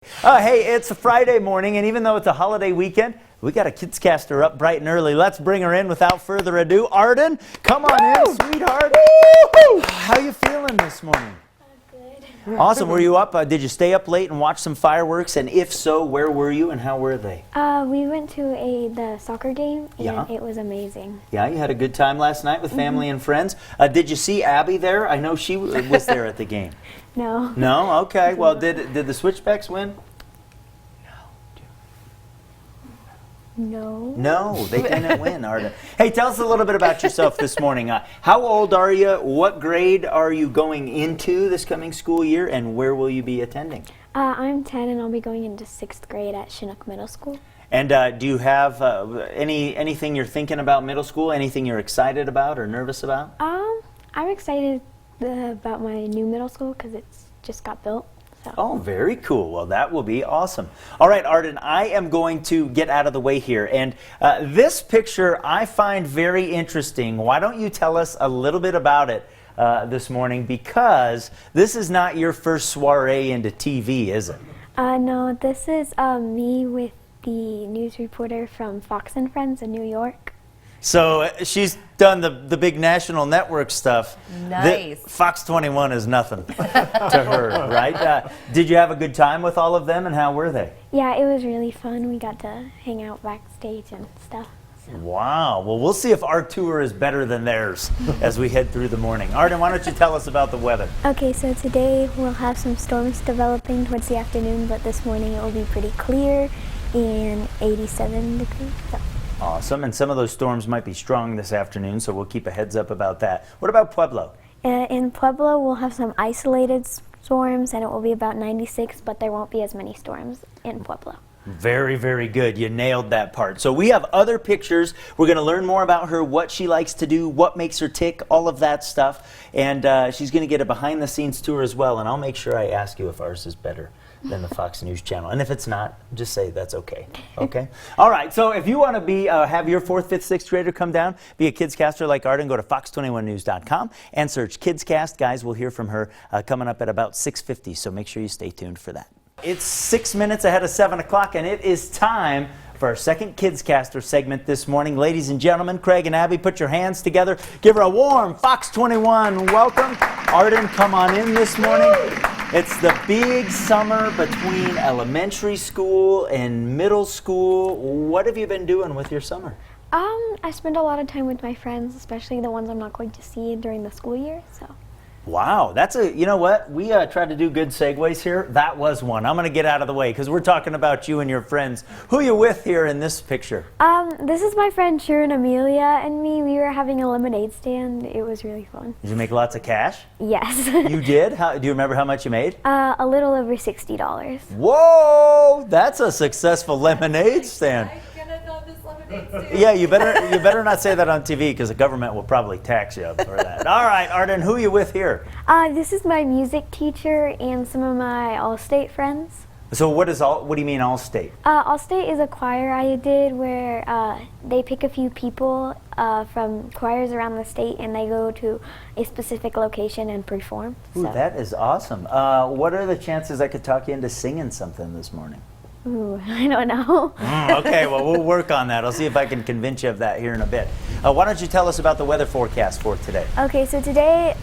Hey, it's a Friday morning, and even though it's a holiday weekend, we got a Kidscaster up bright and early. Let's bring her in without further ado. Arden, come on in, sweetheart. How you feeling this morning? Good. Awesome. Were you up? Did you stay up late and watch some fireworks? And if so, where were you and how were they? We went to the soccer game, and it was amazing. Yeah, you had a good time last night with family and friends. Did you see Abby there? I know she was there at the game. No. No? Okay. Well, did the Switchbacks win? No. No, they didn't win, Arden. Hey, tell us a little bit about yourself this morning. How old are you? What grade are you going into this coming school year, and where will you be attending? I'm 10, and I'll be going into 6th grade at Chinook Middle School. And do you have anything you're thinking about middle school? Anything you're excited about or nervous about? I'm excited about my new middle school because it's just got built. So. Oh, very cool. Well, that will be awesome. All right, Arden, I am going to get out of the way here. And this picture I find very interesting. Why don't you tell us a little bit about it this morning? Because this is not your first soiree into TV, is it? No, this is me with the news reporter from Fox and Friends in New York. So she's done the big national network stuff. Nice. Fox 21 is nothing to her, right? Did you have a good time with all of them, and how were they? Yeah, it was really fun. We got to hang out backstage and stuff. So. Wow. Well, we'll see if our tour is better than theirs as we head through the morning. Arden, why don't you tell us about the weather? Okay, so today we'll have some storms developing towards the afternoon, but this morning it will be pretty clear and 87 degrees. So. Awesome. And some of those storms might be strong this afternoon, so we'll keep a heads up about that. What about Pueblo? In Pueblo, we'll have some isolated storms, and it will be about 96, but there won't be as many storms in Pueblo. Very, very good. You nailed that part. So we have other pictures. We're going to learn more about her, what she likes to do, what makes her tick, all of that stuff. And she's going to get a behind-the-scenes tour as well, and I'll make sure I ask you if ours is better than the Fox News channel. And if it's not, just say that's okay. Okay? All right, so if you want to be have your 4th, 5th, 6th grader come down, be a Kidscaster like Arden, go to fox21news.com and search Kidscast. Guys, we'll hear from her coming up at about 6:50, so make sure you stay tuned for that. It's 6 minutes ahead of 7 o'clock, and it is time for our second Kidscaster segment this morning. Ladies and gentlemen, Craig and Abby, put your hands together. Give her a warm Fox 21 welcome. Arden, come on in this morning. It's the big summer between elementary school and middle school. What have you been doing with your summer? I spend a lot of time with my friends, especially the ones I'm not going to see during the school year. So. Wow, that's you know what? We tried to do good segues here. That was one. I'm going to get out of the way because we're talking about you and your friends. Who are you with here in this picture? This is my friend Sharon, Amelia, and me. We were having a lemonade stand. It was really fun. Did you make lots of cash? Yes. You did? Do you remember how much you made? A little over $60. Whoa, that's a successful lemonade stand. Yeah, you better not say that on TV because the government will probably tax you for that. All right, Arden, who are you with here? This is my music teacher and some of my All-State friends. So what do you mean All-State? All-State is a choir I did where they pick a few people from choirs around the state and they go to a specific location and perform. Ooh, so. That is awesome. What are the chances I could talk you into singing something this morning? Ooh, I don't know. Okay, well, we'll work on that. I'll see if I can convince you of that here in a bit. Why don't you tell us about the weather forecast for today? Okay, so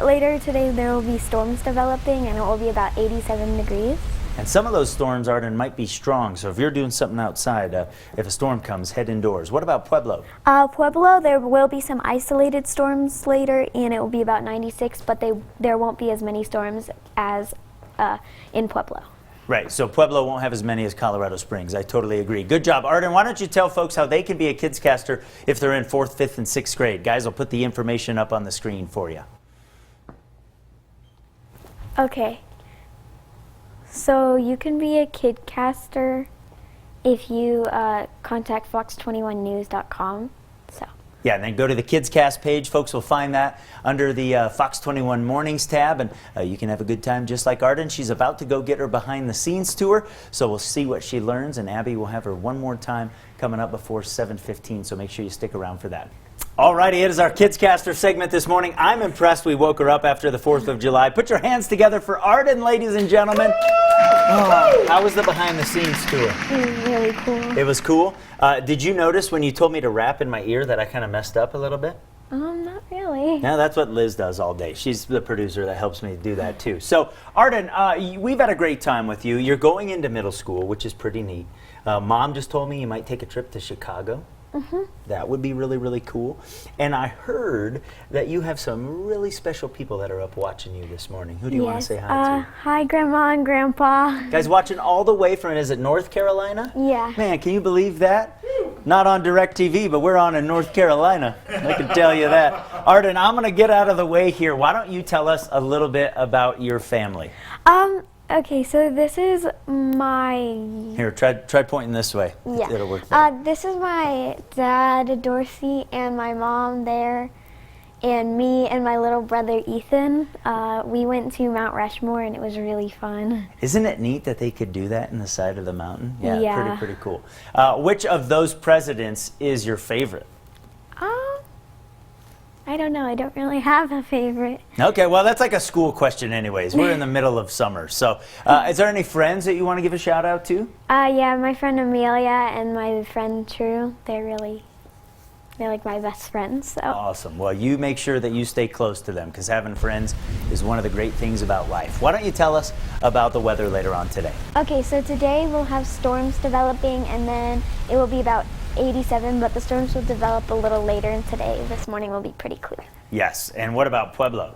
later today, there will be storms developing, and it will be about 87 degrees. And some of those storms, Arden, might be strong. So if you're doing something outside, if a storm comes, head indoors. What about Pueblo? Pueblo, there will be some isolated storms later, and it will be about 96, but there won't be as many storms as in Pueblo. Right, so Pueblo won't have as many as Colorado Springs. I totally agree. Good job. Arden, why don't you tell folks how they can be a Kidscaster if they're in 4th, 5th, and 6th grade? Guys, I'll put the information up on the screen for you. Okay. So you can be a Kidcaster if you contact fox21news.com. Yeah, and then go to the Kidscast page. Folks will find that under the Fox 21 Mornings tab, and you can have a good time just like Arden. She's about to go get her behind-the-scenes tour, so we'll see what she learns, and Abby will have her one more time coming up before 7:15, so make sure you stick around for that. Alrighty, it is our Kidscaster segment this morning. I'm impressed we woke her up after the 4th of July. Put your hands together for Arden, ladies and gentlemen. Oh, how was the behind the scenes tour? It was really cool. It was cool. Did you notice when you told me to rap in my ear that I kind of messed up a little bit? Not really. No, that's what Liz does all day. She's the producer that helps me do that too. So, Arden, we've had a great time with you. You're going into middle school, which is pretty neat. Mom just told me you might take a trip to Chicago. That would be really, really cool. And I heard that you have some really special people that are up watching you this morning. Who do you want to say hi to? Hi, Grandma and Grandpa. Guys watching all the way from, is it North Carolina? Yeah. Man, can you believe that? Not on DirecTV, but we're on in North Carolina. I can tell you that. Arden, I'm going to get out of the way here. Why don't you tell us a little bit about your family? Okay, so this is my... Here, try pointing this way. Yeah. It'll work better. This is my dad, Dorothy, and my mom there, and me and my little brother, Ethan. We went to Mount Rushmore, and it was really fun. Isn't it neat that they could do that in the side of the mountain? Yeah. Pretty cool. Which of those presidents is your favorite? I don't know. I don't really have a favorite. Okay, well, that's like a school question anyways. We're in the middle of summer. So is there any friends that you want to give a shout out to? Yeah, my friend Amelia and my friend True. They're like my best friends. So. Awesome. Well, you make sure that you stay close to them because having friends is one of the great things about life. Why don't you tell us about the weather later on today? Okay, so today we'll have storms developing, and then it will be about 87, but the storms will develop a little later in today. This morning will be pretty clear. Yes, and what about Pueblo?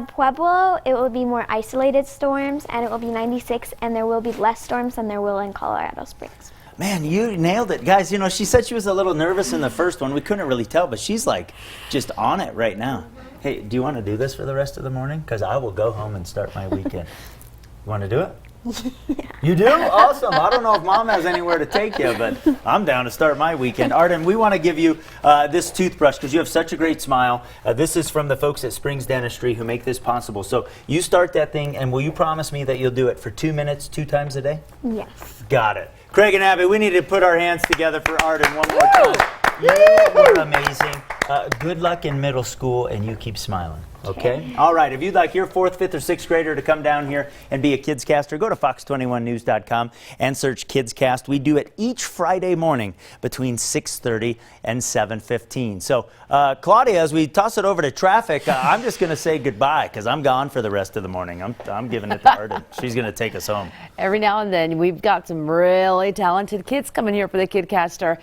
Pueblo, it will be more isolated storms, and it will be 96, and there will be less storms than there will in Colorado Springs. Man, you nailed it. Guys, you know, she said she was a little nervous in the first one. We couldn't really tell, but she's like just on it right now. Hey, do you want to do this for the rest of the morning? Because I will go home and start my weekend. You want to do it? Yeah. You do? Awesome. I don't know if Mom has anywhere to take you, but I'm down to start my weekend. Arden, we want to give you this toothbrush because you have such a great smile. This is from the folks at Springs Dentistry who make this possible. So you start that thing, and will you promise me that you'll do it for 2 minutes, 2 times a day? Yes. Got it. Craig and Abby, we need to put our hands together for Arden one more time. You were amazing. Good luck in middle school, and you keep smiling. Okay? All right. If you'd like your 4th, 5th, or 6th grader to come down here and be a Kidscaster, go to fox21news.com and search Kidscast. We do it each Friday morning between 6:30 and 7:15. So, Claudia, as we toss it over to traffic, I'm just going to say goodbye because I'm gone for the rest of the morning. I'm giving it to Arden. She's going to take us home. Every now and then, we've got some really talented kids coming here for the Kidcaster.